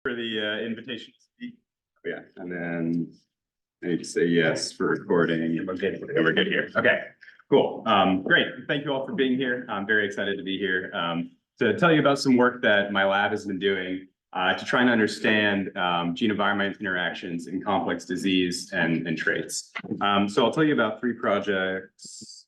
For the invitation to speak. Yeah, and then I need to say yes for recording. And we're good here. Okay, cool. Great. Thank you all for being here. I'm very excited to be here to tell you about some work that my lab has been doing to try and understand gene-environment interactions in complex disease and traits. So I'll tell you about three projects.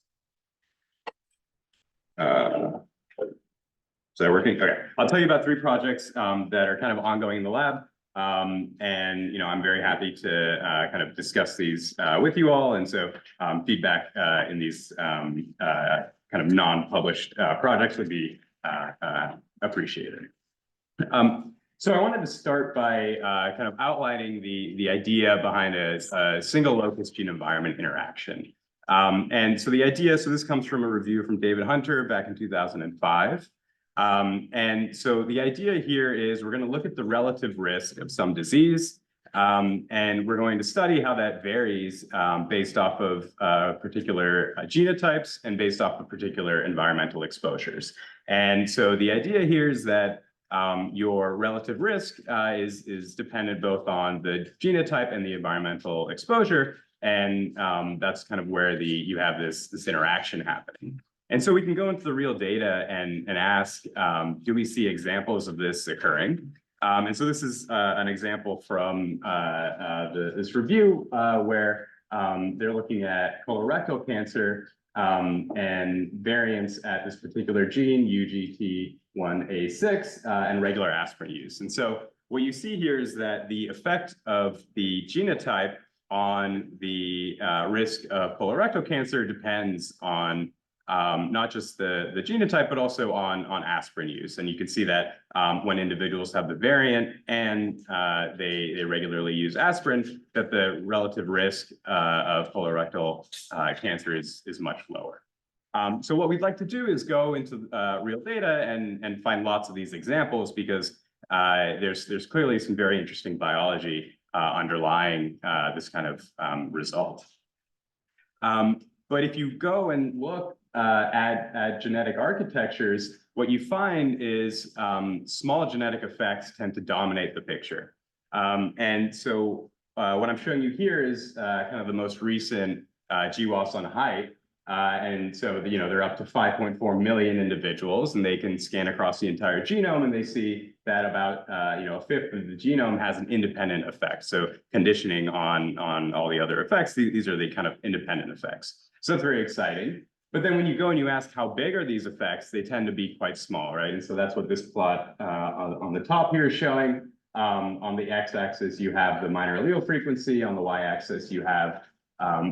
Is that working? Okay. I'll tell you about three projects that are kind of ongoing in the lab. And, I'm very happy to kind of discuss these with you all. And so feedback in these kind of non-published projects would be appreciated. So I wanted to start by kind of outlining the idea behind a single locus gene-environment interaction. And so the idea, so this comes from a review from David Hunter back in 2005. And so the idea here is we're going to look at the relative risk of some disease, and we're going to study how that varies based off of particular genotypes and based off of particular environmental exposures. And so the idea here is that your relative risk is dependent both on the genotype and the environmental exposure, and that's kind of where you have this interaction happening. And so we can go into the real data and ask, do we see examples of this occurring? And so this is an example from this review where they're looking at colorectal cancer and variants at this particular gene, UGT1A6, and regular aspirin use. And so what you see here is that the effect of the genotype on the risk of colorectal cancer depends on not just the genotype, but also on aspirin use. And you can see that when individuals have the variant and they regularly use aspirin, that the relative risk of colorectal cancer is much lower. So what we'd like to do is go into real data and find lots of these examples, because there's clearly some very interesting biology underlying this kind of result. But if you go and look at genetic architectures, what you find is small genetic effects tend to dominate the picture. And so what I'm showing you here is kind of the most recent GWAS on height. And so, they're up to 5.4 million individuals, and they can scan across the entire genome, and they see that about a fifth of the genome has an independent effect. So conditioning on all the other effects, these are the kind of independent effects. So that's very exciting. But then when you go and you ask how big are these effects, they tend to be quite small, right? And so that's what this plot on the top here is showing. On the x-axis, you have the minor allele frequency. On the y-axis, you have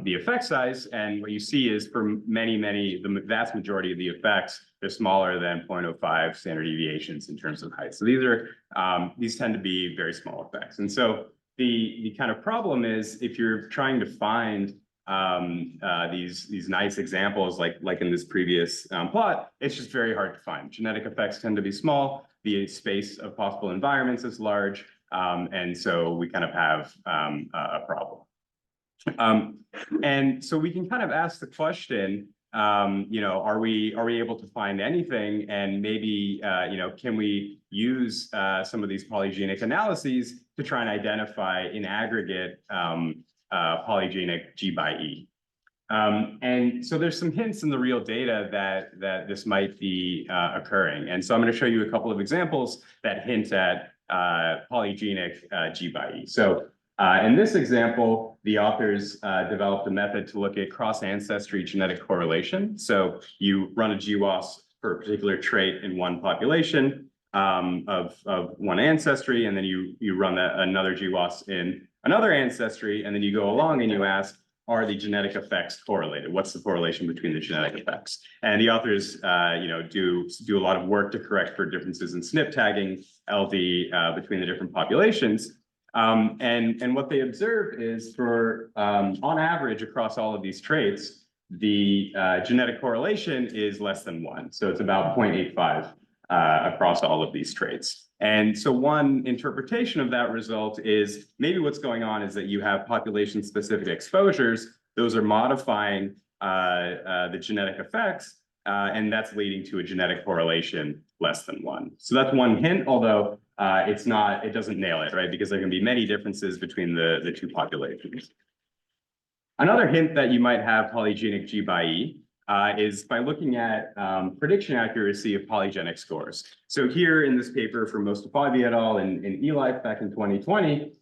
the effect size. And what you see is for the vast majority of the effects, they're smaller than 0.05 standard deviations in terms of height. So these tend to be very small effects. And so the kind of problem is, if you're trying to find these nice examples like in this previous plot, it's just very hard to find. Genetic effects tend to be small. The space of possible environments is large. And so we kind of have a problem. And so we can kind of ask the question, are we able to find anything? And maybe, can we use some of these polygenic analyses to try and identify in aggregate polygenic GxE. And so there's some hints in the real data that this might be occurring. And so I'm going to show you a couple of examples that hint at polygenic GxE. So in this example, the authors developed a method to look at cross-ancestry genetic correlation. So you run a GWAS for a particular trait in one population of one ancestry, and then you run another GWAS in another ancestry, and then you go along and you ask, are the genetic effects correlated? What's the correlation between the genetic effects? And the authors, do a lot of work to correct for differences in SNP tagging, LD, between the different populations. And what they observed is for, on average, across all of these traits, the genetic correlation is less than 1. So it's about 0.85 across all of these traits. And so one interpretation of that result is maybe what's going on is that you have population-specific exposures. Those are modifying the genetic effects, and that's leading to a genetic correlation less than 1. So that's one hint, although it doesn't nail it, right? Because there can be many differences between the two populations. Another hint that you might have polygenic GxE is by looking at prediction accuracy of polygenic scores. So here in this paper from Mostafavi et al. in eLife back in 2020,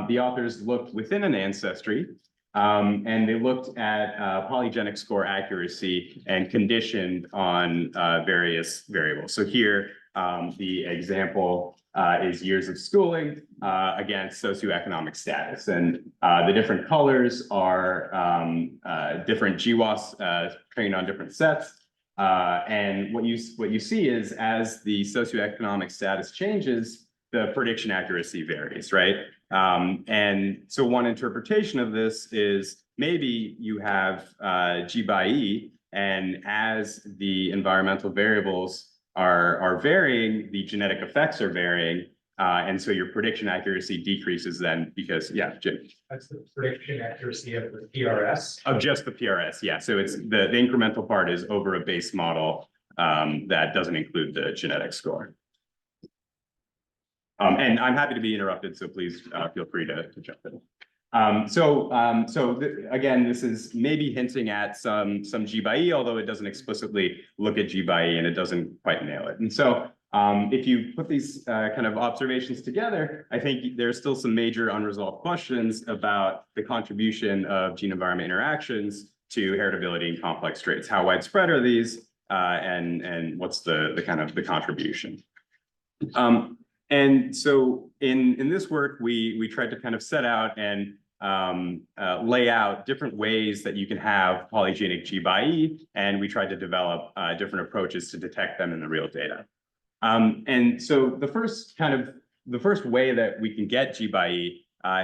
the authors looked within an ancestry and they looked at polygenic score accuracy and conditioned on various variables. So here, the example is years of schooling against socioeconomic status. And the different colors are different GWAS trained on different sets. And what you see is as the socioeconomic status changes, the prediction accuracy varies, right? And so one interpretation of this is maybe you have GxE, and as the environmental variables are varying, the genetic effects are varying, and so your prediction accuracy decreases then because, yeah, Jim. That's the prediction accuracy of the PRS? Of just the PRS, yeah. So it's the incremental part is over a base model that doesn't include the genetic score. And I'm happy to be interrupted, so please feel free to jump in. Again, this is maybe hinting at some GxE, although it doesn't explicitly look at GxE and it doesn't quite nail it. And so if you put these kind of observations together, I think there's still some major unresolved questions about the contribution of gene-environment interactions to heritability and complex traits. How widespread are these, and what's the kind of the contribution? And so in this work, we tried to kind of set out and lay out different ways that you can have polygenic GxE, and we tried to develop different approaches to detect them in the real data. And so the first way that we can get GxE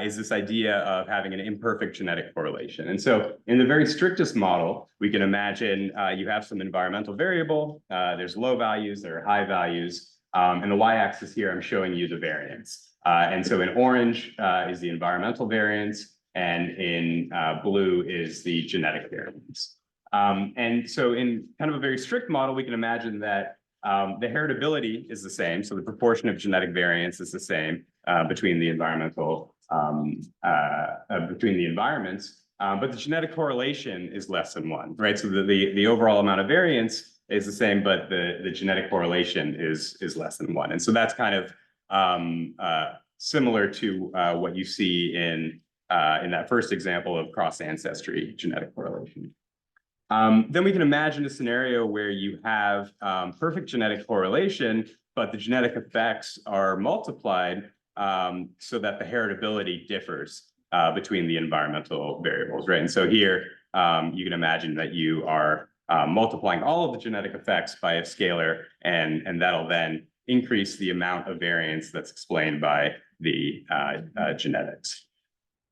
is this idea of having an imperfect genetic correlation. And so in the very strictest model, we can imagine you have some environmental variable, there's low values, there are high values, and the y-axis here, I'm showing you the variance. And so in orange is the environmental variance, and in blue is the genetic variance. And so in kind of a very strict model, we can imagine that the heritability is the same. So the proportion of genetic variance is the same between the environmental, between the environments, but the genetic correlation is less than 1, right? So the overall amount of variance is the same, but the genetic correlation is less than 1. And so that's kind of similar to what you see in that first example of cross-ancestry genetic correlation. Then we can imagine a scenario where you have perfect genetic correlation, but the genetic effects are multiplied so that the heritability differs between the environmental variables, right? And so here you can imagine that you are multiplying all of the genetic effects by a scalar, and that'll then increase the amount of variance that's explained by the genetics.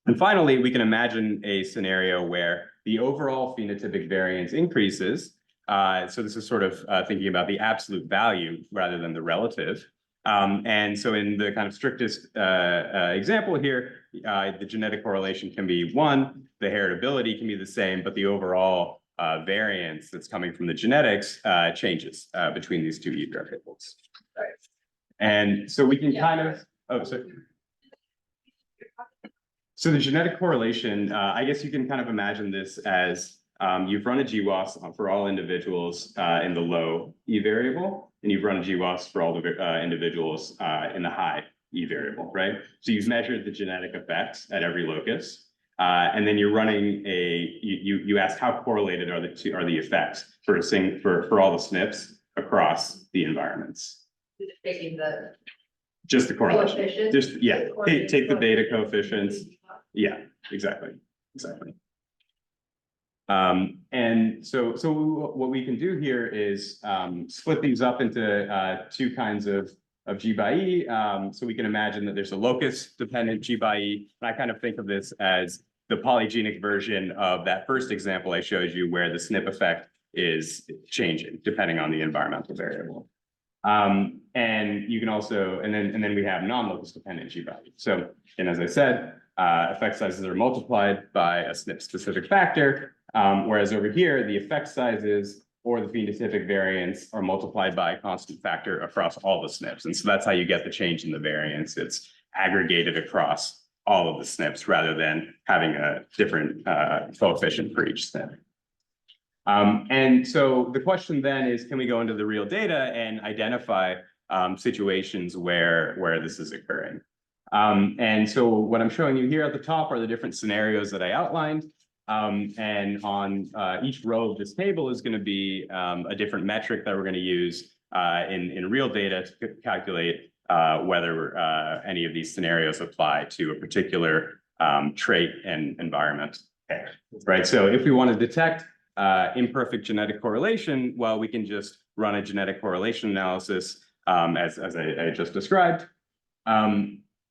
And finally, we can imagine a scenario where the overall phenotypic variance increases. So this is sort of thinking about the absolute value rather than the relative. And so in the kind of strictest example here, the genetic correlation can be 1, the heritability can be the same, but the overall variance that's coming from the genetics changes between these two E variables. Right. And so we can so the genetic correlation, I guess you can kind of imagine this as you've run a GWAS for all individuals in the low E variable, and you've run a GWAS for all the individuals in the high E variable, right? So you've measured the genetic effects at every locus, and then you're running you ask how correlated are the effects for all the SNPs across the environments. Taking just the correlation. Coefficient. Just take the beta coefficients. Yeah, exactly. And so what we can do here is split these up into two kinds of GxE. So we can imagine that there's a locus-dependent GxE, and I kind of think of this as the polygenic version of that first example I showed you, where the SNP effect is changing depending on the environmental variable. And you can also, and then we have non-locus dependent GxE. So, and as I said, effect sizes are multiplied by a SNP specific factor, whereas over here, the effect sizes or the phenotypic variance are multiplied by a constant factor across all the SNPs. And so that's how you get the change in the variance. It's aggregated across all of the SNPs rather than having a different coefficient for each SNP. And so the question then is, can we go into the real data and identify situations where this is occurring? And so what I'm showing you here at the top are the different scenarios that I outlined. And on each row of this table is going to be a different metric that we're going to use in real data to calculate whether any of these scenarios apply to a particular trait and environment. Okay. Right. So if we want to detect imperfect genetic correlation, well, we can just run a genetic correlation analysis as I just described.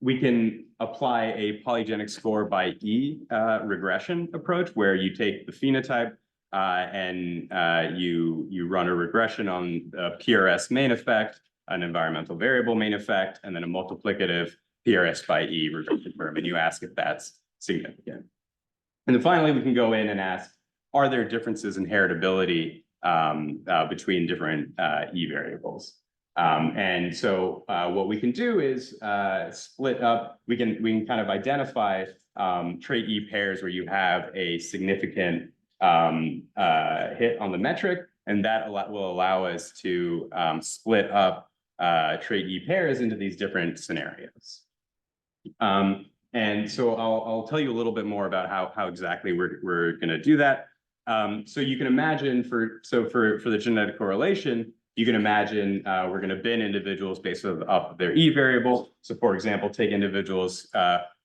We can apply a polygenic score by E regression approach, where you take the phenotype and you run a regression on a PRS main effect, an environmental variable main effect, and then a multiplicative PRS by E regression term, and you ask if that's significant. And then finally, we can go in and ask, are there differences in heritability between different E variables? And so what we can do is split up, we can kind of identify trait E pairs where you have a significant hit on the metric, and that will allow us to split up trait E pairs into these different scenarios. And so I'll tell you a little bit more about how exactly we're going to do that. So you can imagine for the genetic correlation, you can imagine we're going to bin individuals based off their E variable. So for example, take individuals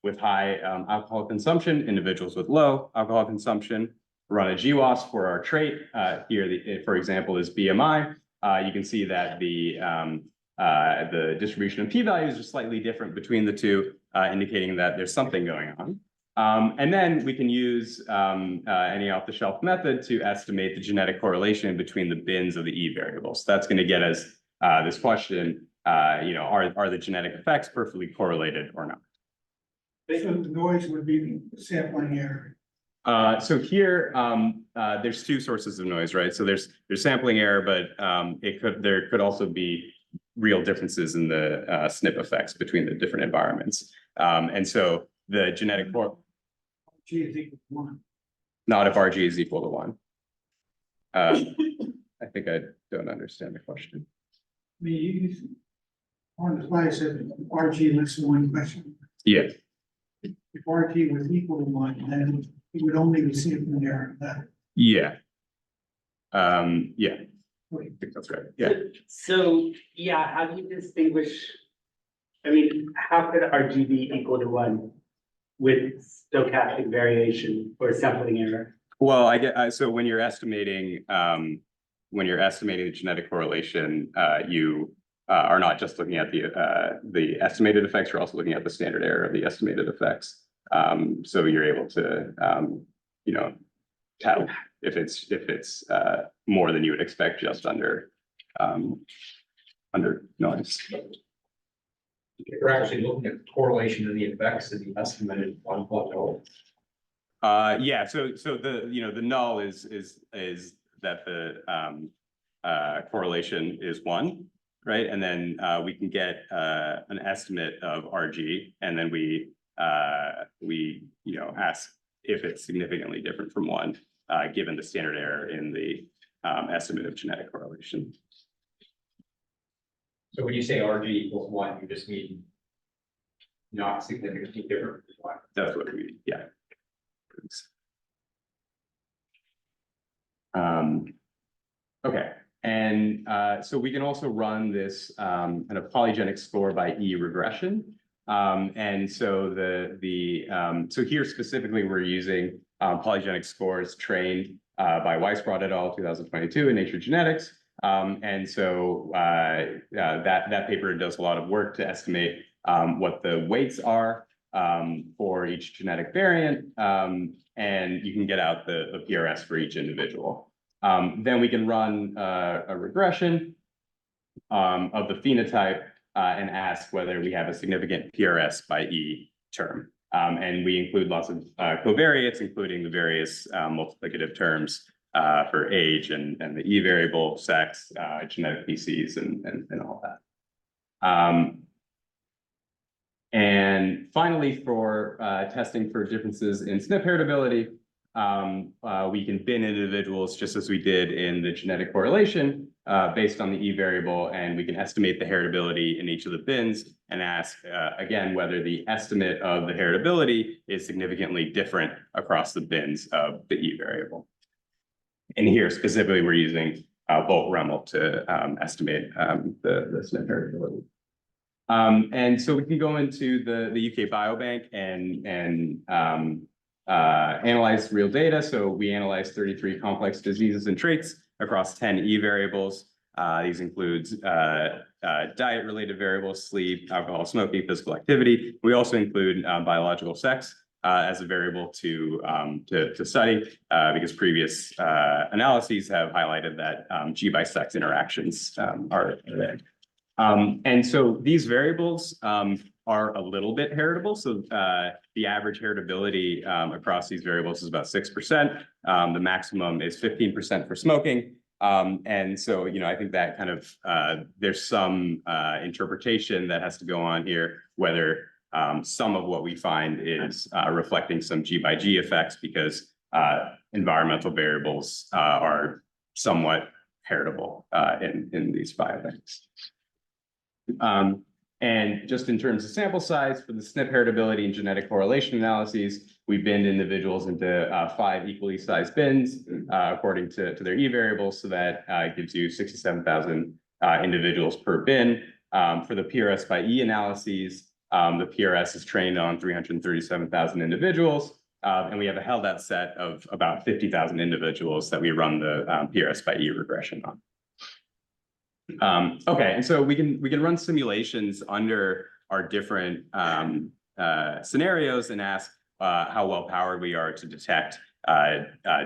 with high alcohol consumption, individuals with low alcohol consumption, run a GWAS for our trait. Here, for example, is BMI. You can see that the distribution of p-values are slightly different between the two, indicating that there's something going on. And then we can use any off-the-shelf method to estimate the genetic correlation between the bins of the E variables. That's going to get us this question, are the genetic effects perfectly correlated or not? So the noise would be the sampling error. So here, there's two sources of noise, right? So there's sampling error, but there could also be real differences in the SNP effects between the different environments. And so the genetic G is equal to 1. not if RG is equal to 1. I think I don't understand the question. I mean, on the slide it said RG less than 1 question. Yeah. If RG was equal to 1, then it would only be sampling error. That Yeah. Yeah. I think that's right. Yeah. So, yeah, how do you distinguish? I mean, how could RG be equal to 1 with stochastic variation or sampling error? Well, I get so when you're estimating the genetic correlation, you are not just looking at the estimated effects, you're also looking at the standard error of the estimated effects. So you're able to tell if it's more than you would expect just under noise. We're actually looking at the correlation of the effects of the estimated 1+0. Yeah. So the null is that the correlation is 1, right? And then we can get an estimate of RG, and then we ask if it's significantly different from 1, given the standard error in the estimate of genetic correlation. So when you say RG equals 1, you just mean not significantly different from 1. That's what we, yeah. Okay, and so we can also run this kind of polygenic score by E regression. And so so here specifically we're using polygenic scores trained by Weisbrod et al. 2022 in Nature Genetics. And so that paper does a lot of work to estimate what the weights are for each genetic variant, and you can get out the PRS for each individual. Then we can run a regression of the phenotype and ask whether we have a significant PRS by E term. And we include lots of covariates, including the various multiplicative terms for age and the E variable, sex, genetic PCs, and all that. And finally, for testing for differences in SNP heritability, we can bin individuals just as we did in the genetic correlation based on the E variable, and we can estimate the heritability in each of the bins and ask, again, whether the estimate of the heritability is significantly different across the bins of the E variable. And here specifically, we're using Volt-Remmel to estimate the SNP heritability. And so we can go into the UK Biobank and analyze real data. So we analyzed 33 complex diseases and traits across 10 E variables. These include diet-related variables, sleep, alcohol, smoking, physical activity. We also include biological sex as a variable to study because previous analyses have highlighted that G by sex interactions are there. And so these variables are a little bit heritable. So the average heritability across these variables is about 6%. The maximum is 15% for smoking. And so, I think that kind of, there's some interpretation that has to go on here, whether some of what we find is reflecting some G by G effects because environmental variables are somewhat heritable in these biobanks. And just in terms of sample size for the SNP heritability and genetic correlation analyses, we binned individuals into 5 equally sized bins according to their E variables. So that gives you 67,000 individuals per bin. For the PRS by E analyses, the PRS is trained on 337,000 individuals. And we have a held out set of about 50,000 individuals that we run the PRS by E regression on. Okay, and so we can run simulations under our different scenarios and ask how well powered we are to detect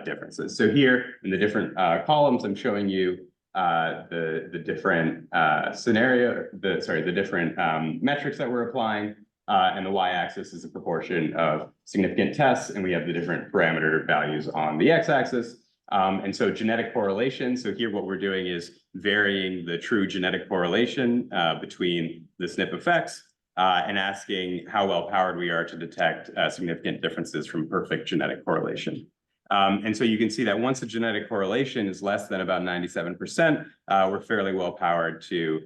differences. So here in the different columns, I'm showing you the different the different metrics that we're applying, and the y-axis is a proportion of significant tests, and we have the different parameter values on the x-axis. And so genetic correlation, so here what we're doing is varying the true genetic correlation between the SNP effects and asking how well powered we are to detect significant differences from perfect genetic correlation. And so you can see that once the genetic correlation is less than about 97%, we're fairly well powered to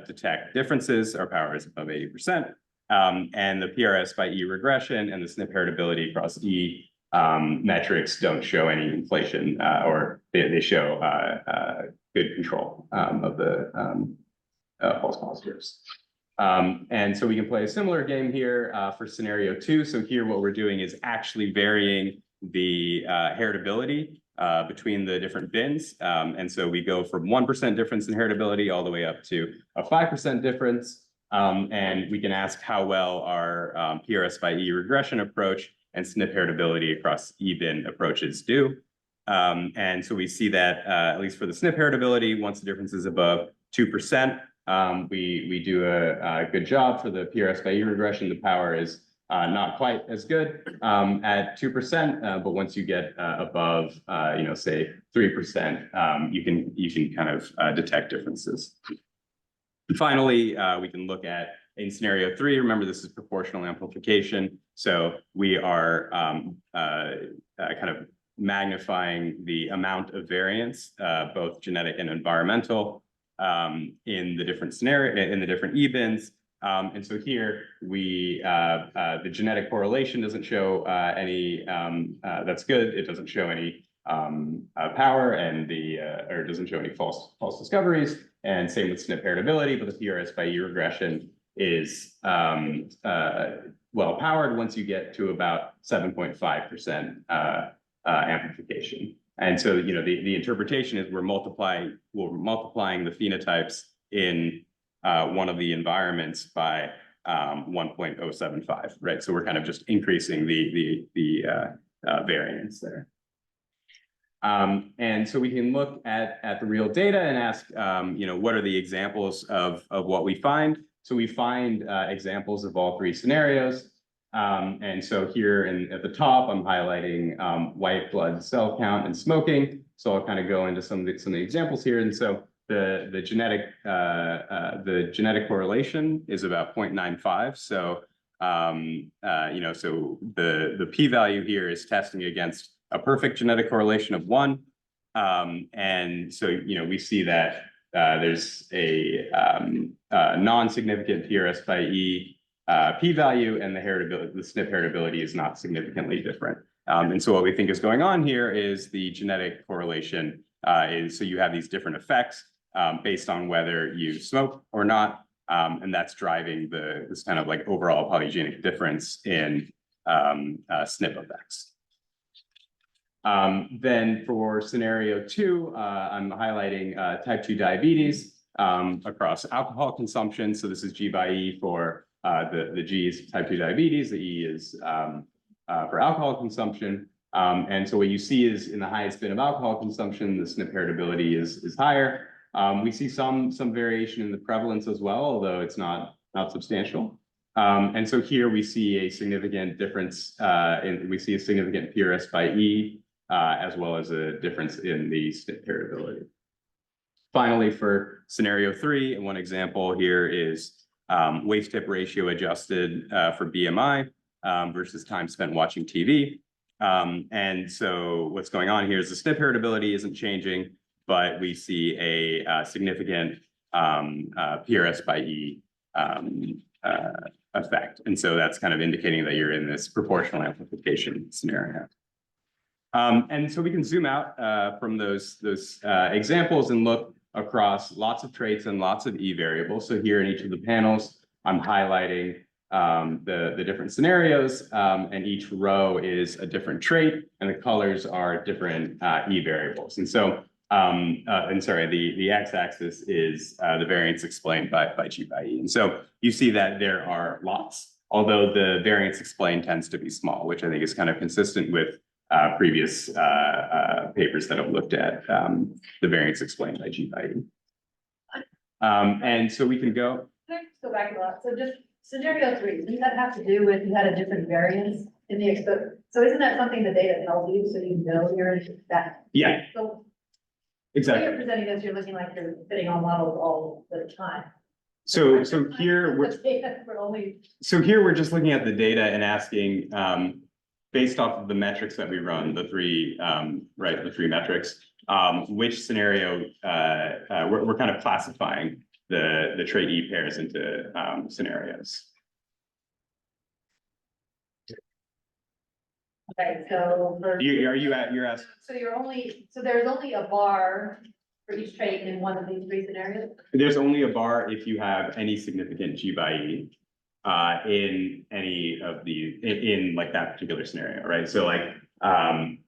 detect differences. Our power is above 80%. And the PRS by E regression and the SNP heritability across E metrics don't show any inflation, or they show good control of the false positives. And so we can play a similar game here for scenario 2. So here what we're doing is actually varying the heritability between the different bins. And so we go from 1% difference in heritability all the way up to a 5% difference. And we can ask how well our PRS by E regression approach and SNP heritability across E-bin approaches do. And so we see that, at least for the SNP heritability, once the difference is above 2%, we do a good job. For the PRS by E regression, the power is not quite as good at 2%, but once you get above, say 3%, you can kind of detect differences. And finally, we can look at in scenario 3, remember this is proportional amplification. So we are kind of magnifying the amount of variance, both genetic and environmental, in the different E-bins. And so here the genetic correlation doesn't show any, that's good. It doesn't show any power and or it doesn't show any false discoveries. And same with SNP heritability, but the PRS by E regression is well powered once you get to about 7.5% amplification. And so, the interpretation is we're multiplying the phenotypes in one of the environments by 1.075, right? So we're kind of just increasing the variance there. And so we can look at the real data and ask, what are the examples of what we find? So we find examples of all 3 scenarios. And so here at the top, I'm highlighting white blood cell count and smoking. So I'll kind of go into some of the examples here. And so the genetic correlation is about 0.95. So so the p-value here is testing against a perfect genetic correlation of 1. And so we see that there's a non-significant PRS by E p-value, and the SNP heritability is not significantly different. And so what we think is going on here is the genetic correlation is, so you have these different effects based on whether you smoke or not. And that's driving this kind of like overall polygenic difference in SNP effects. Then for scenario 2, I'm highlighting type 2 diabetes across alcohol consumption. So this is G by E for the G is type 2 diabetes, the E is for alcohol consumption. And so what you see is in the highest bin of alcohol consumption, the SNP heritability is higher. We see some variation in the prevalence as well, although it's not substantial. And so here we see a significant difference we see a significant PRS by E as well as a difference in the SNP heritability. Finally, for scenario 3, and one example here is waist hip ratio adjusted for BMI versus time spent watching TV. And so what's going on here is the SNP heritability isn't changing, but we see a significant PRS by E effect. And so that's kind of indicating that you're in this proportional amplification scenario. And so we can zoom out from those examples and look across lots of traits and lots of E variables. So here in each of the panels, I'm highlighting the different scenarios, and each row is a different trait, and the colors are different E variables. And so, the x-axis is the variance explained by G by E. And so you see that there are lots, although the variance explained tends to be small, which I think is kind of consistent with previous papers that have looked at the variance explained by G by E. And so we can go. Can I just go back a lot? So just scenario 3, doesn't that have to do with you had a different variance in the exposure? So isn't that something the data tells you, so you know you're in that? Yeah, So exactly. when you're presenting this, you're looking like you're fitting all models all the time. So here we're just looking at the data and asking, based off of the metrics that we run, the three metrics, which scenario we're kind of classifying the trait E pairs into scenarios. Okay, so You're asking? So there's only a bar for each trait in one of these 3 scenarios? There's only a bar if you have any significant G by E in any of the in like that particular scenario, right? So like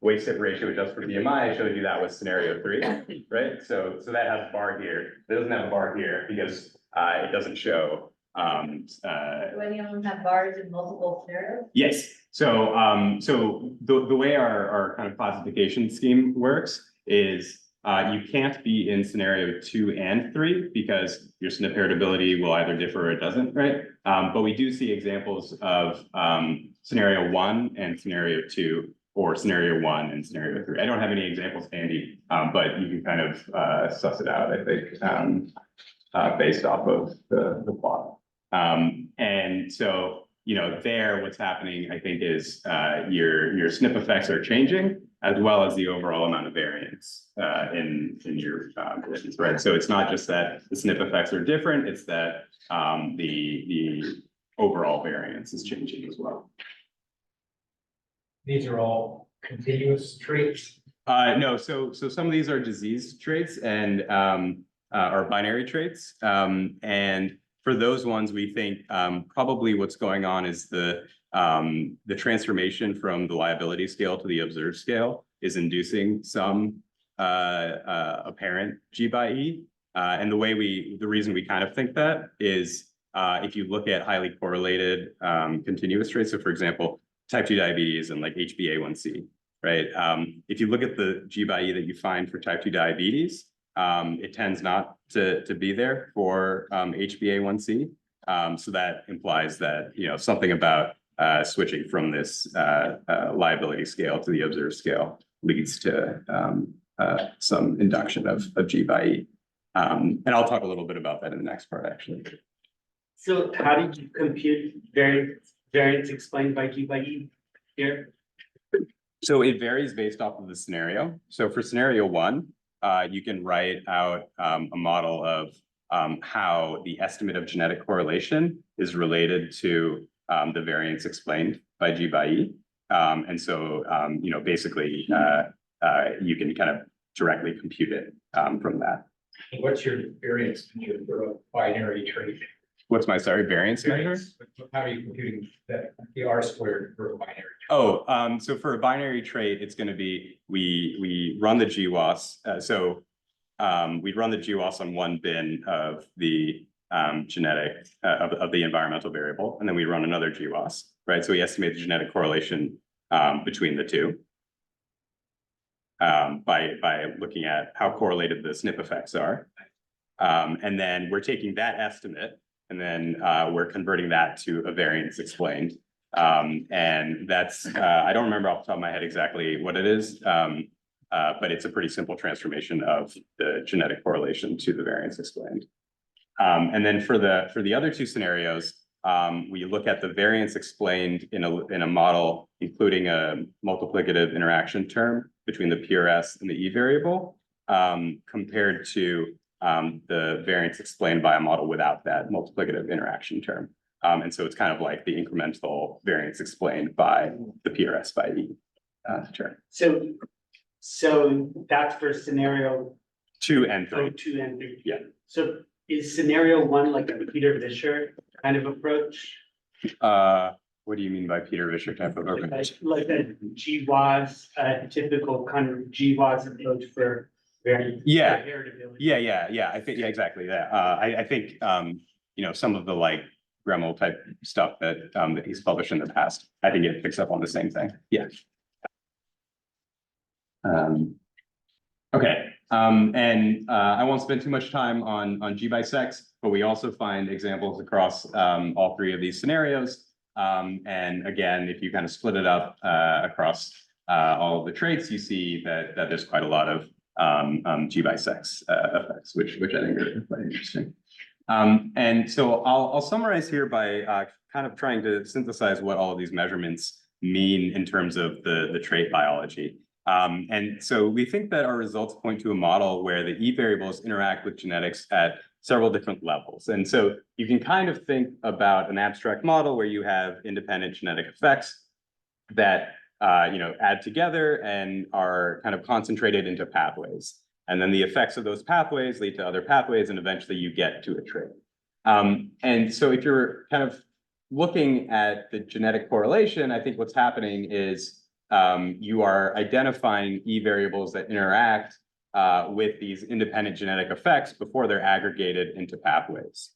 waist hip ratio adjusted for BMI, I showed you that was scenario 3, right? So that has a bar here. It doesn't have a bar here because it doesn't show. Do any of them have bars in multiple scenarios? Yes. So the way our kind of classification scheme works is you can't be in scenario 2 and 3 because your SNP heritability will either differ or it doesn't, right? But we do see examples of scenario 1 and scenario 2, or scenario 1 and scenario 3. I don't have any examples handy, but you can kind of suss it out, I think, based off of the plot. And so, there, what's happening, I think, is your SNP effects are changing, as well as the overall amount of variance in your conditions, right? So it's not just that the SNP effects are different, it's that the overall variance is changing as well. These are all continuous traits. No, so some of these are disease traits and are binary traits. And for those ones, we think probably what's going on is the transformation from the liability scale to the observed scale is inducing some apparent G by E. And the reason we kind of think that is if you look at highly correlated continuous traits, so for example, type 2 diabetes and like HbA1c, right? If you look at the G by E that you find for type 2 diabetes, it tends not to be there for HbA1c. So that implies that, something about switching from this liability scale to the observed scale leads to some induction of G by E. And I'll talk a little bit about that in the next part, actually. So how did you compute variance explained by G by E here? So it varies based off of the scenario. So for scenario one, you can write out a model of how the estimate of genetic correlation is related to the variance explained by G by E. And so, you know, basically, you can kind of directly compute it from that. What's your variance measure for a binary trait? What's my, sorry, variance measure? How are you computing that, the R squared for a binary trait? Oh, so for a binary trait, it's going to be, we run the GWAS. We'd run the GWAS on one bin of the genetic, of the environmental variable, and then we run another GWAS, right? So we estimate the genetic correlation between the two by looking at how correlated the SNP effects are. And then we're taking that estimate, and then we're converting that to a variance explained. And that's, I don't remember off the top of my head exactly what it is, but it's a pretty simple transformation of the genetic correlation to the variance explained. And then for the other two scenarios, we look at the variance explained in a model, including a multiplicative interaction term between the PRS and the E variable, compared to the variance explained by a model without that multiplicative interaction term. And so it's kind of like the incremental variance explained by the PRS by E term. So that's for scenario 2 and 3. 2 and 3. Yeah. So is scenario 1 like a Peter Vischer kind of approach? What do you mean by Peter Vischer type of approach? Like a GWAS, typical kind of GWAS approach for variance. Yeah. Heritability. Yeah. I think, yeah, exactly. Yeah. I think, you know, some of the like Gremel type stuff that he's published in the past, I think it picks up on the same thing. Yeah. Okay. And I won't spend too much time on G by sex, but we also find examples across all three of these scenarios. And again, if you kind of split it up across all of the traits, you see that there's quite a lot of G by sex effects, which I think are quite interesting. And so I'll summarize here by kind of trying to synthesize what all of these measurements mean in terms of the trait biology. And so we think that our results point to a model where the E variables interact with genetics at several different levels. And so you can kind of think about an abstract model where you have independent genetic effects that you know, add together and are kind of concentrated into pathways. And then the effects of those pathways lead to other pathways, and eventually you get to a trait. And so if you're kind of looking at the genetic correlation, I think what's happening is you are identifying E variables that interact with these independent genetic effects before they're aggregated into pathways.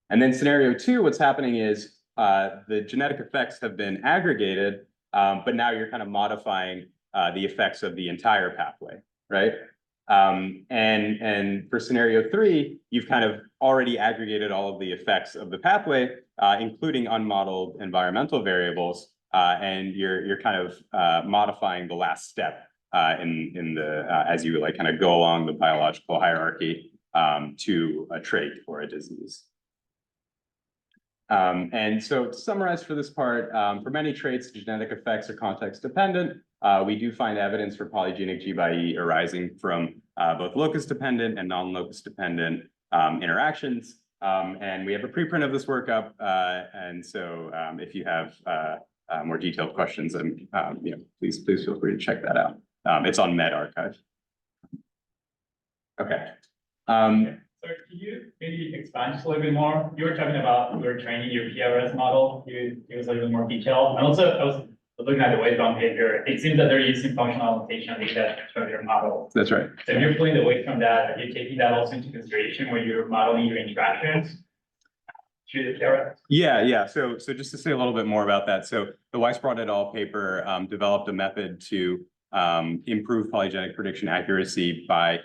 And then scenario 2, what's happening is the genetic effects have been aggregated, but now you're kind of modifying the effects of the entire pathway, right? And for scenario 3, you've kind of already aggregated all of the effects of the pathway, including unmodeled environmental variables, and you're kind of modifying the last step in the as you like kind of go along the biological hierarchy to a trait or a disease. And so to summarize for this part, for many traits, genetic effects are context dependent. We do find evidence for polygenic G by E arising from both locus dependent and non-locus dependent interactions. And we have a preprint of this work up. And so if you have more detailed questions, and you know, please feel free to check that out. It's on medRxiv. Okay. So can you maybe expand just a little bit more? You were talking about you were training your PRS model. You give us a little bit more detail. And also, I was looking at the wavefront paper. It seems that they're using functional annotation data to their model. That's right. So if you're pulling away from that, are you taking that also into consideration when you're modeling your interactions through the PRS? Yeah. So just to say a little bit more about that. So the Weisbrot et al. Paper developed a method to improve polygenic prediction accuracy by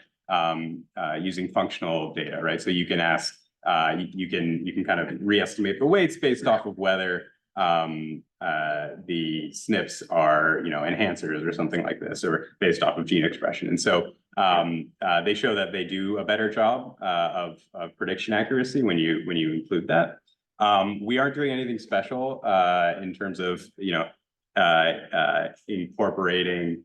using functional data, right? So you can ask, you can kind of re-estimate the weights based off of whether the SNPs are, you know, enhancers or something like this, or based off of gene expression. And so They show that they do a better job of prediction accuracy when you include that. We aren't doing anything special in terms of incorporating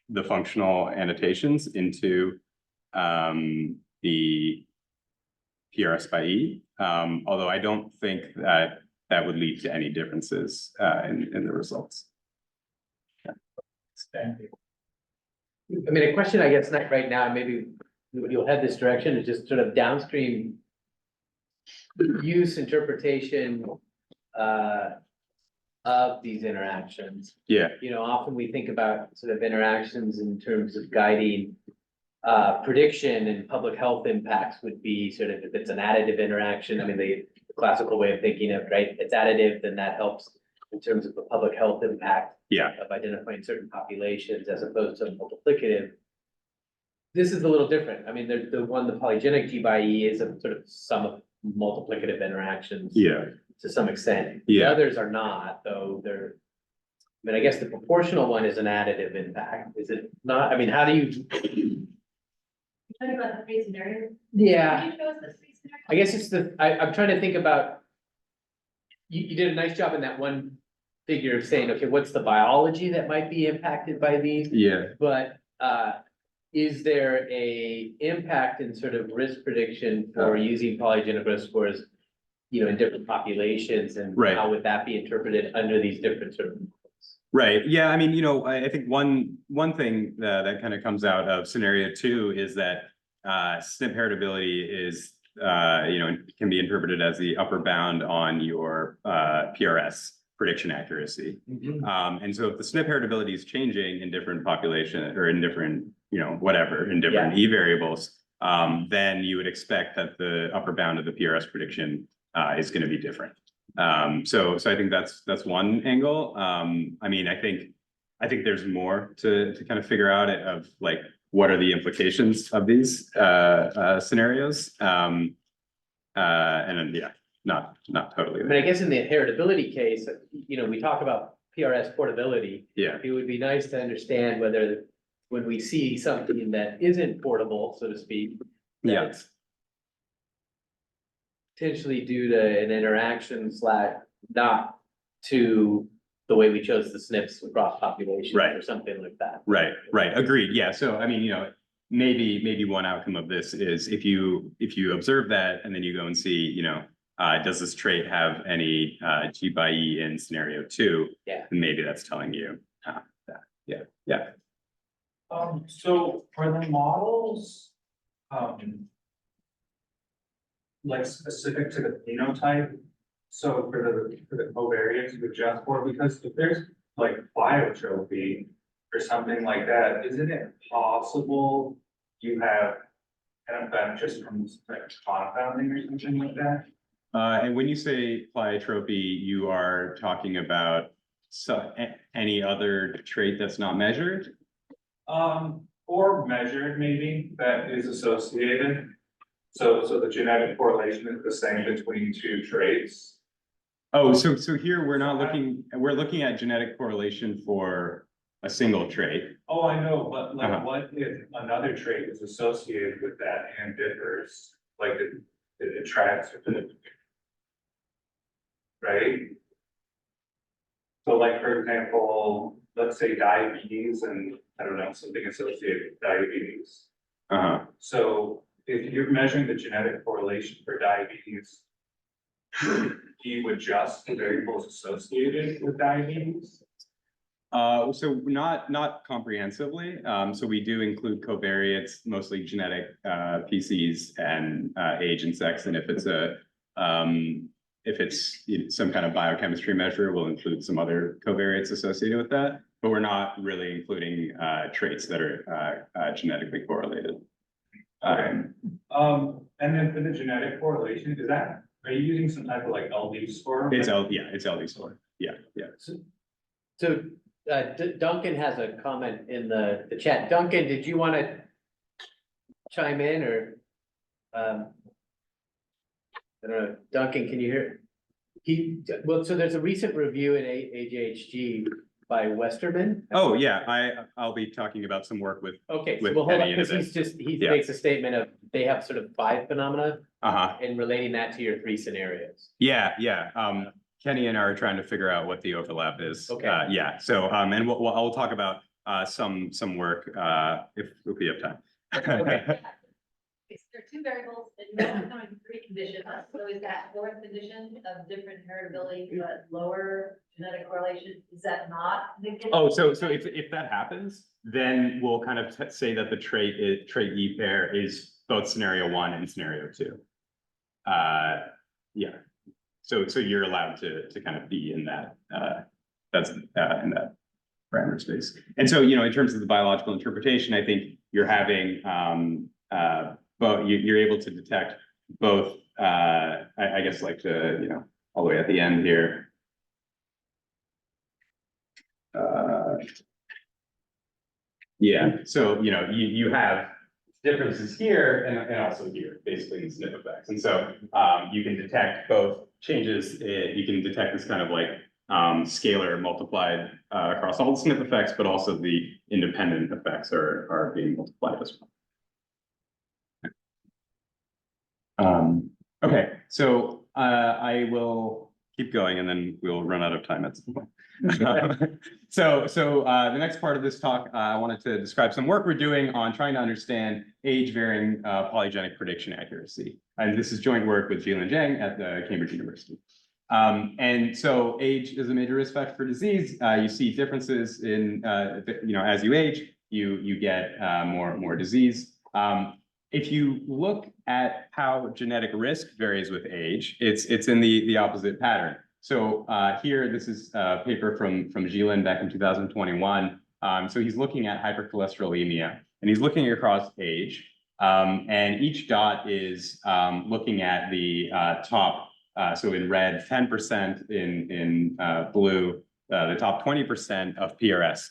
the functional annotations into the PRS by E, although I don't think that would lead to any differences in the results. Thank you. I mean, a question, I guess, not right now, maybe you'll head this direction, is just sort of downstream use interpretation of these interactions. Yeah. You know, often we think about sort of interactions in terms of guiding prediction, and public health impacts would be sort of, if it's an additive interaction, I mean, the classical way of thinking of, right, if it's additive, then that helps in terms of the public health impact. Yeah. Of identifying certain populations as opposed to multiplicative. This is a little different. I mean, the polygenic GxE is a sort of sum of multiplicative interactions. Yeah. To some extent. Yeah. The others are not, though they're, I mean, I guess the proportional one is an additive impact, is it not? I mean, how do you? Talking about the three scenarios? Yeah. Can you show us the three scenarios? I guess it's I'm trying to think about. You did a nice job in that one figure of saying, okay, what's the biology that might be impacted by these? Yeah. But, is there a impact in sort of risk prediction for using polygenic risk scores, you know, in different populations, and Right. how would that be interpreted under these different sort of? Right. Yeah. I mean, I think one thing that kind of comes out of scenario 2 is that SNP heritability is can be interpreted as the upper bound on your PRS prediction accuracy. And so if the SNP heritability is changing in different population or in different, in different E variables, then you would expect that the upper bound of the PRS prediction is going to be different. So I think that's one angle. I mean, I think there's more to kind of figure out of like, what are the implications of these scenarios? And then, yeah, not totally. I mean, I guess in the heritability case, we talk about PRS portability. Yeah. It would be nice to understand whether, when we see something that isn't portable, so to speak. Yeah. That's potentially due to an interaction / not to the way we chose the SNPs across populations. Right. Or something like that. Right. Agreed. Yeah. So, I mean, maybe one outcome of this is if you observe that and then you go and see, does this trait have any G by E in scenario 2? Yeah. Then maybe that's telling you that. Yeah. So for the models, like specific to the phenotype, so for the covariates to adjust for, because if there's like pleiotropy or something like that, isn't it possible you have an effect just from like confounding or something like that? And when you say pleiotropy, you are talking about any other trait that's not measured? Or measured maybe, that is associated. So the genetic correlation is the same between two traits. Oh, so here we're not we're looking at genetic correlation for a single trait. Oh, I know, but like, what if another trait is associated with that and differs? Like it tracks with it. Right? So like, for example, let's say diabetes and I don't know, something associated with diabetes. So if you're measuring the genetic correlation for diabetes, do you adjust the variables associated with diabetes? So not comprehensively. So we do include covariates, mostly genetic PCs and age and sex. And if it's some kind of biochemistry measure, we'll include some other covariates associated with that. But we're not really including traits that are genetically correlated. And then for the genetic correlation, are you using some type of like LD score? It's LD score. Yeah. So Duncan has a comment in the chat. Duncan, did you want to chime in or? I don't know, Duncan, can you hear? So there's a recent review in AJHG by Westerman? Oh, yeah, I'll be talking about some work with, Okay, so with well, hold on, Penny in a because he Yeah. makes a statement of, they have sort of 5 phenomena uh-huh, and relating that to your 3 scenarios. yeah. Kenny and I are trying to figure out what the overlap is. Okay. Yeah, so, and I'll talk about, some work, if we have time. Okay. There are 2 variables and you have becoming 3 conditions. So is that 4th condition of different heritability, but lower genetic correlation, is that not the? Oh, so if that happens, then we'll kind of say that the trait E pair is both scenario 1 and scenario 2. Yeah. So you're allowed to kind of be in that, that's in that parameter space. And so, in terms of the biological interpretation, I think you're having, but you're able to detect both, I guess like to, all the way at the end here. Yeah, so, you have differences here and also here, basically in SNP effects. And so you can detect both changes, you can detect this kind of like scalar multiplied across all the SNP effects, but also the independent effects are being multiplied as well. Okay, so I will keep going and then we'll run out of time at some point. So the next part of this talk, I wanted to describe some work we're doing on trying to understand age-varying polygenic prediction accuracy. And this is joint work with Jilin Zhang at the Cambridge University. And so age is a major risk factor for disease. You see differences in, as you age, you get more disease. If you look at how genetic risk varies with age, it's in the opposite pattern. So here, this is a paper from Jilin back in 2021. So he's looking at hypercholesterolemia, and he's looking across age. And each dot is looking at the top, so in red, 10%, in blue, the top 20% of PRS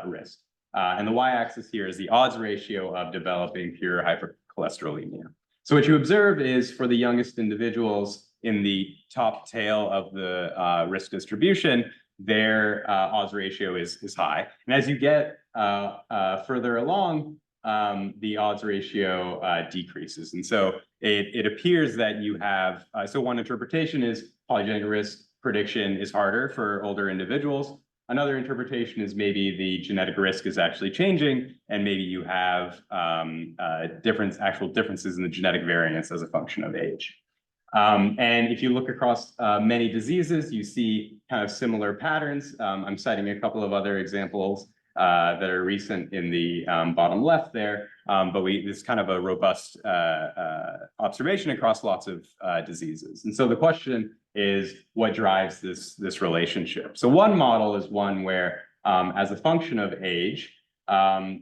risk. And the y-axis here is the odds ratio of developing pure hypercholesterolemia. So what you observe is for the youngest individuals in the top tail of the risk distribution, their odds ratio is high. And as you get further along, the odds ratio decreases. And so it appears that you have, so one interpretation is polygenic risk prediction is harder for older individuals. Another interpretation is maybe the genetic risk is actually changing, and maybe you have actual differences in the genetic variance as a function of age. And if you look across many diseases, you see kind of similar patterns. I'm citing a couple of other examples that are recent in the bottom left there, but this is kind of a robust observation across lots of diseases. And so the question is, what drives this relationship? So one model is one where, as a function of age,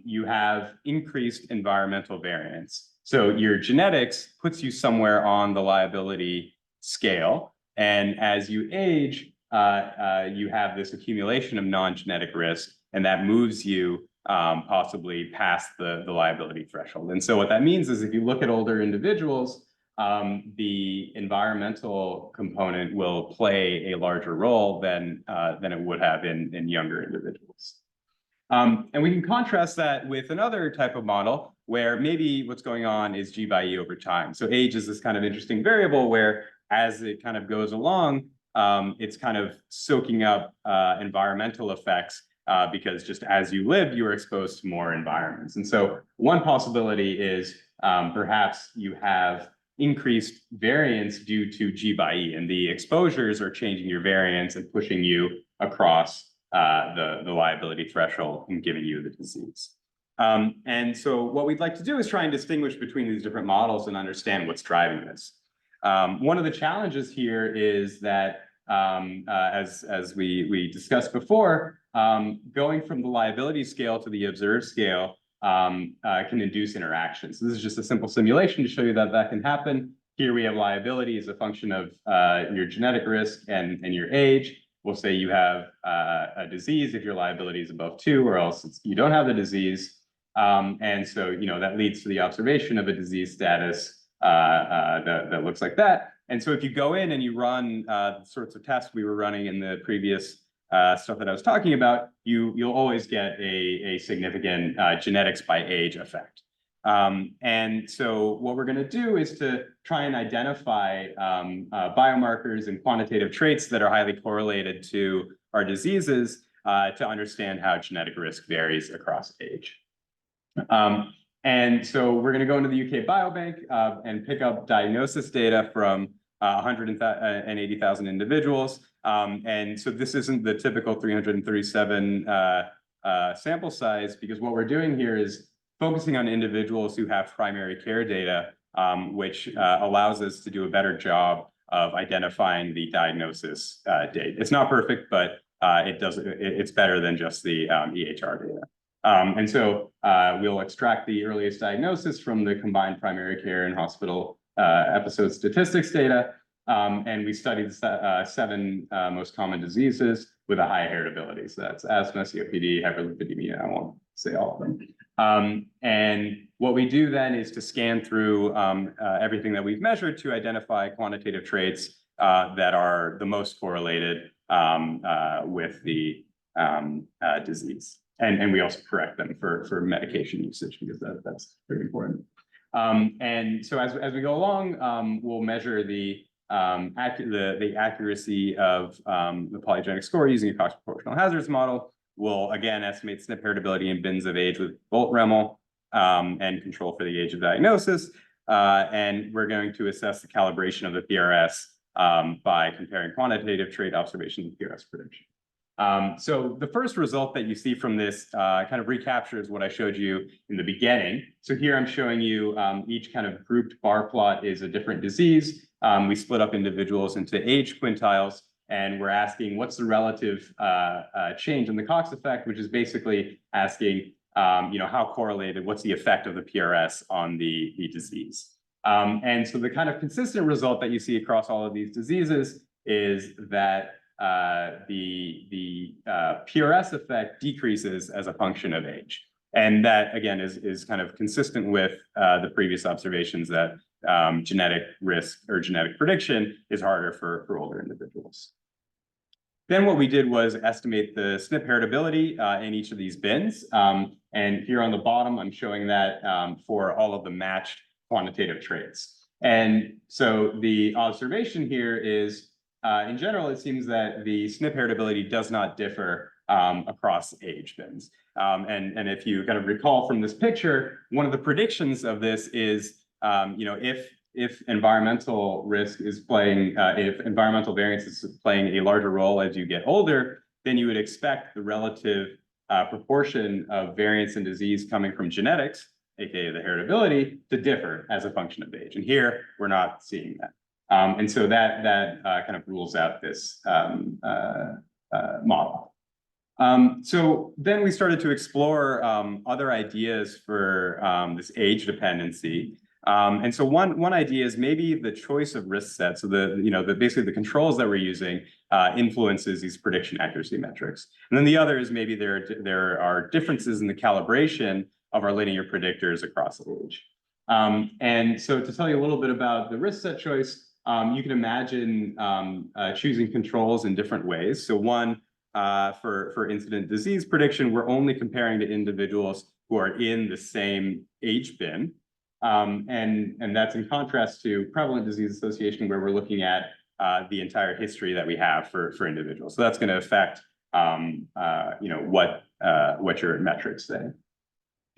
you have increased environmental variance. So your genetics puts you somewhere on the liability scale, and as you age, you have this accumulation of non-genetic risk, and that moves you possibly past the liability threshold. And so what that means is if you look at older individuals, the environmental component will play a larger role than it would have in younger individuals. And we can contrast that with another type of model where maybe what's going on is G by E over time. So age is this kind of interesting variable where as it kind of goes along, it's kind of soaking up environmental effects because just as you live, you are exposed to more environments. And so one possibility is perhaps you have increased variance due to G by E, and the exposures are changing your variance and pushing you across the liability threshold and giving you the disease. And so what we'd like to do is try and distinguish between these different models and understand what's driving this. One of the challenges here is that, as we discussed before, going from the liability scale to the observed scale can induce interactions. So this is just a simple simulation to show you that that can happen. Here we have liability as a function of your genetic risk and your age. We'll say you have a disease if your liability is above 2, or else you don't have the disease. And so, that leads to the observation of a disease status that looks like that. And so if you go in and you run the sorts of tests we were running in the previous stuff that I was talking about, you'll always get a significant genetics by age effect. And so what we're going to do is to try and identify biomarkers and quantitative traits that are highly correlated to our diseases to understand how genetic risk varies across age. And so we're going to go into the UK Biobank and pick up diagnosis data from 180,000 individuals. And so this isn't the typical 337 sample size, because what we're doing here is focusing on individuals who have primary care data, which allows us to do a better job of identifying the diagnosis date. It's not perfect, but it's better than just the EHR data. And so we'll extract the earliest diagnosis from the combined primary care and hospital episode statistics data. And we studied the 7 most common diseases with a high heritability. So that's asthma, COPD, hyperlipidemia. I won't say all of them. And what we do then is to scan through everything that we've measured to identify quantitative traits that are the most correlated with the disease. And we also correct them for medication usage, because that's very important. And so as we go along, we'll measure the accuracy of the polygenic score using a Cox proportional hazards model. We'll again estimate SNP heritability in bins of age with Bolt-Remel and control for the age of diagnosis. And we're going to assess the calibration of the PRS by comparing quantitative trait observation with PRS prediction. So the first result that you see from this kind of recaptures what I showed you in the beginning. So here I'm showing you each kind of grouped bar plot is a different disease. We split up individuals into age quintiles, and we're asking what's the relative change in the Cox effect, which is basically asking, how correlated, what's the effect of the PRS on the disease. And so the kind of consistent result that you see across all of these diseases is that the PRS effect decreases as a function of age. And that, again, is kind of consistent with the previous observations that genetic risk or genetic prediction is harder for older individuals. Then what we did was estimate the SNP heritability in each of these bins. And here on the bottom, I'm showing that for all of the matched quantitative traits. And so the observation here is, in general, it seems that the SNP heritability does not differ across age bins. And if you kind of recall from this picture, one of the predictions of this is, if environmental risk is playing, if environmental variance is playing a larger role as you get older, then you would expect the relative proportion of variance and disease coming from genetics, aka the heritability, to differ as a function of age. And here, we're not seeing that. And so that kind of rules out this model. So then we started to explore other ideas for this age dependency. And so one idea is maybe the choice of risk set. So basically the controls that we're using influences these prediction accuracy metrics. And then the other is maybe there are differences in the calibration of our linear predictors across age. And so to tell you a little bit about the risk set choice, you can imagine choosing controls in different ways. So one, for incident disease prediction, we're only comparing to individuals who are in the same age bin. And that's in contrast to prevalent disease association, where we're looking at the entire history that we have for individuals. So that's going to affect what your metrics say.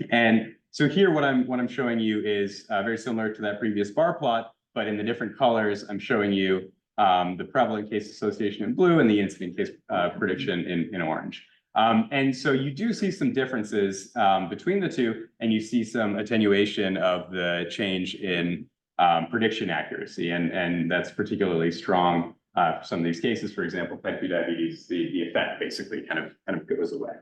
And so here, what I'm showing you is very similar to that previous bar plot, but in the different colors, I'm showing you the prevalent case association in blue and the incident case prediction in orange. And so you do see some differences between the two, and you see some attenuation of the change in prediction accuracy. And that's particularly strong for some of these cases. For example, type 2 diabetes, the effect basically kind of goes away.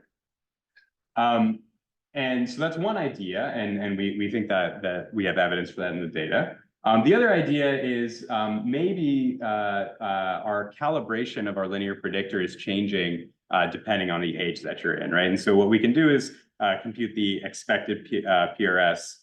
And so that's one idea, and we think that we have evidence for that in the data. The other idea is maybe our calibration of our linear predictor is changing depending on the age that you're in, right? And so what we can do is compute the expected PRS,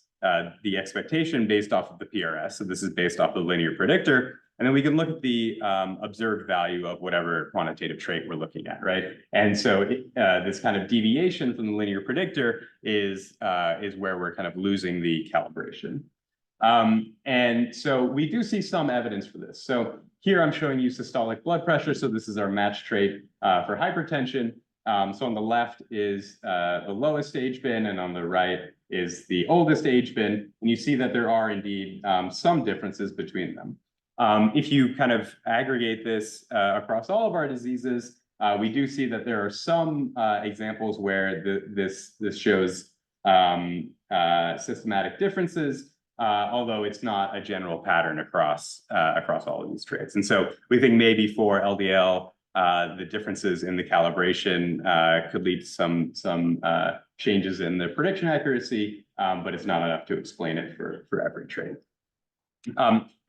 the expectation based off of the PRS. So this is based off the linear predictor. And then we can look at the observed value of whatever quantitative trait we're looking at, right? And so this kind of deviation from the linear predictor is where we're kind of losing the calibration. And so we do see some evidence for this. So here I'm showing you systolic blood pressure. So this is our match trait for hypertension. So on the left is the lowest age bin, and on the right is the oldest age bin. And you see that there are indeed some differences between them. If you kind of aggregate this across all of our diseases, we do see that there are some examples where this shows systematic differences, although it's not a general pattern across all of these traits. And so we think maybe for LDL, the differences in the calibration could lead to some changes in the prediction accuracy, but it's not enough to explain it for every trait.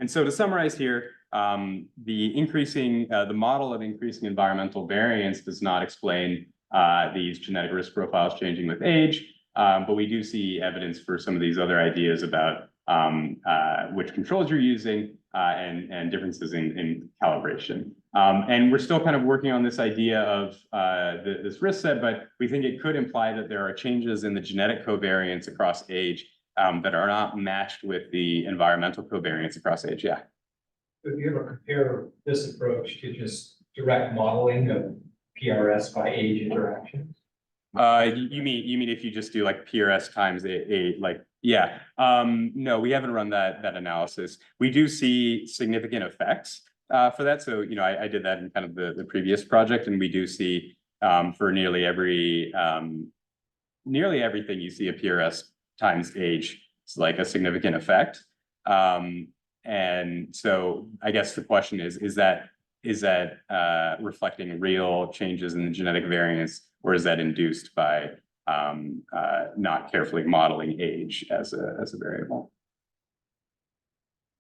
And so to summarize here, the model of increasing environmental variance does not explain these genetic risk profiles changing with age, but we do see evidence for some of these other ideas about which controls you're using and differences in calibration. And we're still kind of working on this idea of this risk set, but we think it could imply that there are changes in the genetic covariance across age that are not matched with the environmental covariance across age. Yeah. If you ever compare this approach to just direct modeling of PRS by age interactions? You mean if you just do like PRS times like, yeah. No, we haven't run that analysis. We do see significant effects for that. So, you know, I did that in kind of the previous project, and we do see for nearly everything you see a PRS times age, it's like a significant effect. And so I guess the question is that reflecting real changes in the genetic variance, or is that induced by not carefully modeling age as a variable?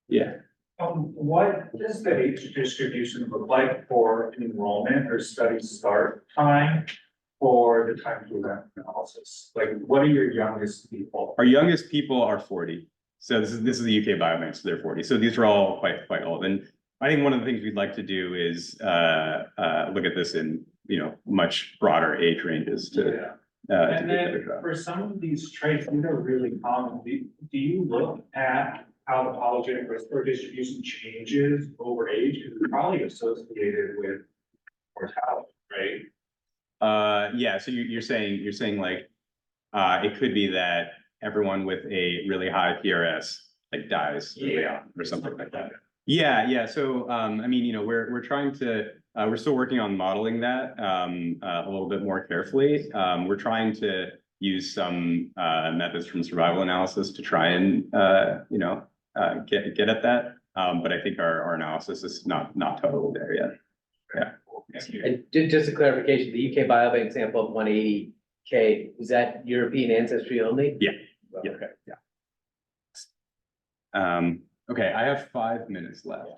Yeah. What does the age distribution look like for enrollment or study start time for the time to event analysis? Like, what are your youngest people? Our youngest people are 40. So this is the UK Biobank, so they're 40. So these are all quite old. And I think one of the things we'd like to do is look at this in, you know, much broader age ranges to and then for some of these traits, these are really common. Do you look at how the polygenic risk or distribution changes over age? Because it's probably associated with mortality, right? Yeah. So you're saying like it could be that everyone with a really high PRS like dies early on or something like that. Yeah. So I mean, you know, we're trying to we're still working on modeling that a little bit more carefully. We're trying to use some methods from survival analysis to try and you know, get at that. But I think our analysis is not totally there yet. Yeah. And just a clarification, the UK Biobank sample of 180K, is that European ancestry only? Yeah. Okay. Yeah. Okay, I have 5 minutes left.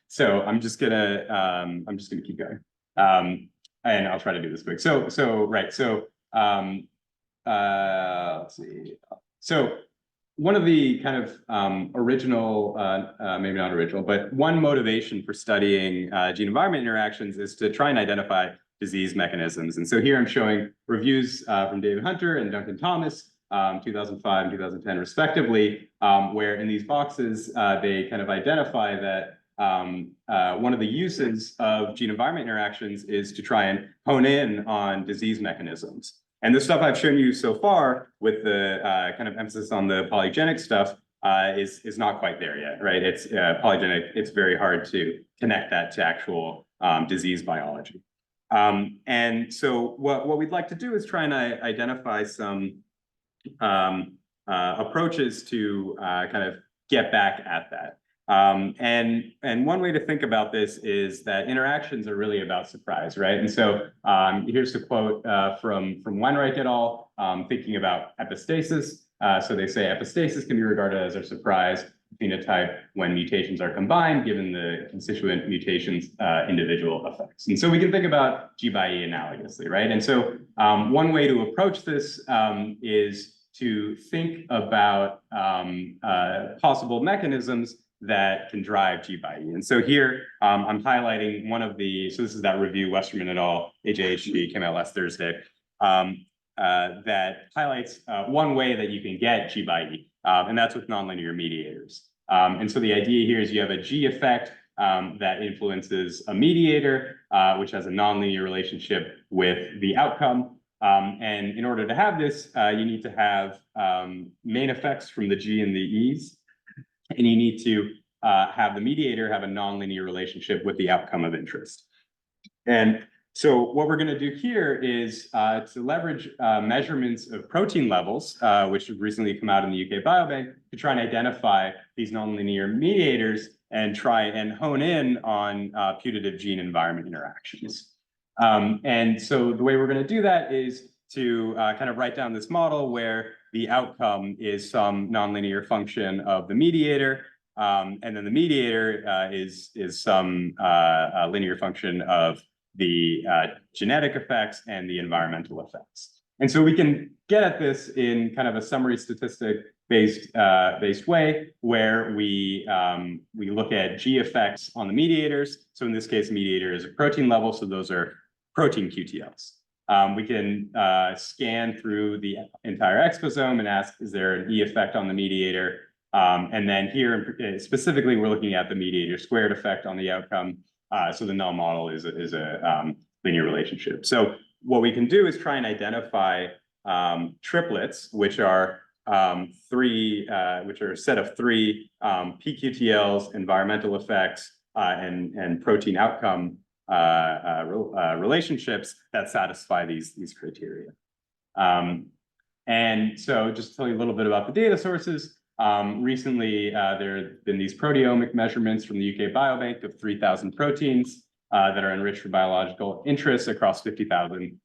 So I'm just gonna keep going. And I'll try to do this quick. Let's see. So one of the kind of original, maybe not original, but one motivation for studying gene environment interactions is to try and identify disease mechanisms. And so here I'm showing reviews from David Hunter and Duncan Thomas, 2005 and 2010 respectively, where in these boxes, they kind of identify that one of the uses of gene environment interactions is to try and hone in on disease mechanisms. And the stuff I've shown you so far with the kind of emphasis on the polygenic stuff is not quite there yet, right? It's polygenic, it's very hard to connect that to actual disease biology. And so what we'd like to do is try and identify some approaches to kind of get back at that. And one way to think about this is that interactions are really about surprise, right? And so here's the quote from Weinreich et al. Thinking about epistasis. So they say epistasis can be regarded as a surprise phenotype when mutations are combined, given the constituent mutations individual effects. And so we can think about GxE analogously, right? And so one way to approach this is to think about possible mechanisms that can drive G by E. And so here I'm highlighting one of the, so this is that review, Westerman et al., HAHG, came out last Thursday, that highlights one way that you can get G by E, and that's with nonlinear mediators. And so the idea here is you have a G effect that influences a mediator, which has a nonlinear relationship with the outcome. And in order to have this, you need to have main effects from the G and the E's, and you need to have the mediator have a nonlinear relationship with the outcome of interest. And so what we're going to do here is to leverage measurements of protein levels, which have recently come out in the UK Biobank, to try and identify these nonlinear mediators and try and hone in on putative gene environment interactions. And so the way we're going to do that is to kind of write down this model where the outcome is some nonlinear function of the mediator, and then the mediator is some linear function of the genetic effects and the environmental effects. And so we can get at this in kind of a summary statistic based way where we look at G effects on the mediators. So in this case, mediator is a protein level, so those are protein QTLs. We can scan through the entire exposome and ask, is there an E effect on the mediator? And then here specifically, we're looking at the mediator squared effect on the outcome. So the null model is a linear relationship. So what we can do is try and identify triplets, which are a set of three pQTLs, environmental effects, and protein outcome relationships that satisfy these criteria. And so just to tell you a little bit about the data sources, recently there have been these proteomic measurements from the UK Biobank of 3,000 proteins that are enriched for biological interest across 50,000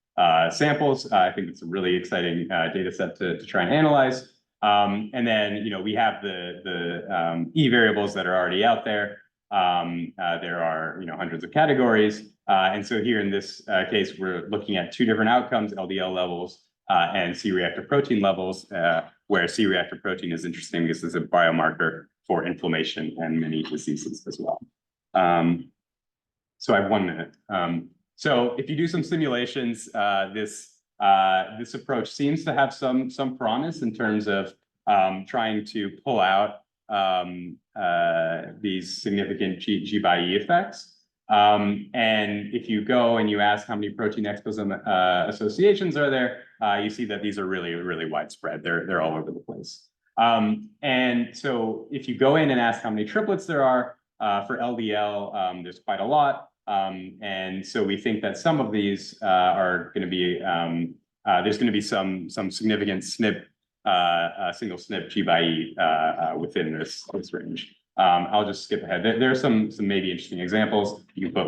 samples. I think it's a really exciting data set to try and analyze. And then, we have the E variables that are already out there. There are, hundreds of categories. And so here in this case, we're looking at two different outcomes, LDL levels and C-reactive protein levels, where C-reactive protein is interesting because it's a biomarker for inflammation and many diseases as well. So I have 1 minute. So if you do some simulations, this approach seems to have some promise in terms of trying to pull out these significant G by E effects. And if you go and you ask how many protein exposome associations are there, you see that these are really, really widespread. They're all over the place. And so if you go in and ask how many triplets there are for LDL, there's quite a lot. And so we think that some of these are going to be, there's going to be some significant SNP, single SNP G by E within this range. I'll just skip ahead. There are some maybe interesting examples. You can put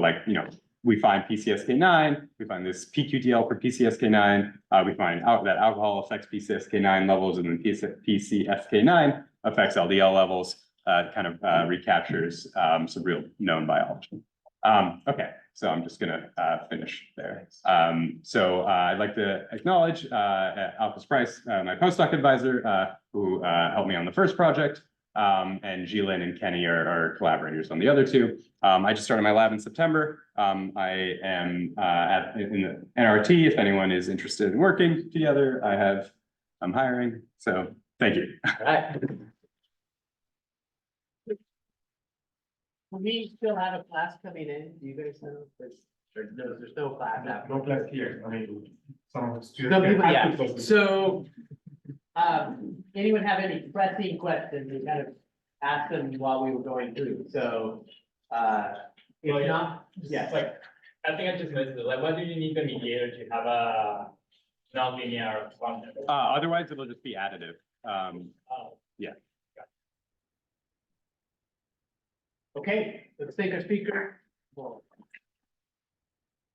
we find PCSK9, we find this PQTL for PCSK9, we find out that alcohol affects PCSK9 levels, and then PCSK9 affects LDL levels, kind of recaptures some real known biology. Okay, so I'm just gonna finish there. So I'd like to acknowledge Alphys Price, my postdoc advisor, who helped me on the first project. And Jilin and Kenny are collaborators on the other two. I just started my lab in September. I am in the NRT. If anyone is interested in working together, I'm hiring. So thank you. All right. We still have a class coming in. Do you guys know? There's no class after. No class here, I mean, some of the students. No people, yeah. So, anyone have any pressing questions? We kind of asked them while we were going through. So, if not, yes. I think I just missed it. What do you need the mediator to have a nonlinear function? Otherwise, it'll just be additive. Yeah. Okay, let's take a speaker.